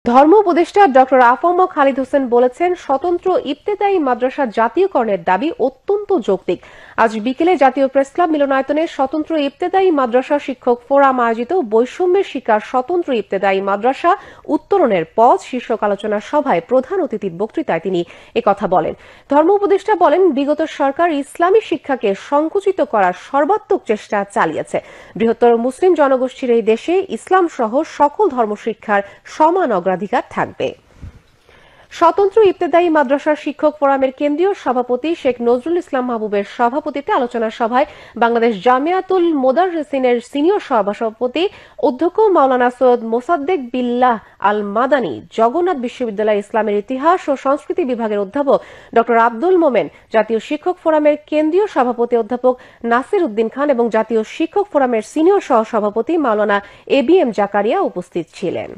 ধর্ম উপদেষ্টা ডক্টর আফম খালিদ হোসেন বলেছেন, স্বতন্ত্র ইবতেদায়ী মাদ্রাসা জাতীয়করণের দাবি অত্যন্ত যৌক্তিক। আজ বিকেলে জাতীয় প্রেসক্লাব মিলনায়তনে স্বতন্ত্র ইবতেদায়ী মাদ্রাসা শিক্ষক ফোরাম আয়োজিত বৈষম্যের শিকার স্বতন্ত্র ইবতেদায়ী মাদ্রাসা উত্তরণের পথ শীর্ষক আলোচনা সভায় প্রধান অতিথির বক্তৃতায় তিনি একথা বলেন। ধর্ম উপদেষ্টা বলেন, বিগত সরকার ইসলামী শিক্ষাকে সংকুচিত করার সর্বাত্মক চেষ্টা চালিয়েছে। বৃহত্তর মুসলিম জনগোষ্ঠীর এই দেশে ইসলাম সহ সকল ধর্মশিক্ষার সমান অগ্রাধিকার থাকবে। স্বতন্ত্র ইবতেদায়ী মাদ্রাসার শিক্ষক ফোরামের কেন্দ্রীয় সভাপতি শেখ নজরুল ইসলাম মাহবুবের সভাপতিত্বে আলোচনা সভায় বাংলাদেশ জামিয়াতুল মোদাররিসিনের সিনিয়র সভাপতি অধ্যক্ষ মাওলানা সৈয়দ মোসাদ্দেক বিল্লাহ আল মাদানী, জগন্নাথ বিশ্ববিদ্যালয় ইসলামের ইতিহাস ও সংস্কৃতি বিভাগের অধ্যাপক ডক্টর আব্দুল মোমেন, জাতীয় শিক্ষক ফোরামের কেন্দ্রীয় সভাপতি অধ্যাপক নাসির উদ্দিন খান এবং জাতীয় শিক্ষক ফোরামের সিনিয়র সহসভাপতি মাওলানা এবিএম জাকারিয়া উপস্থিত ছিলেন।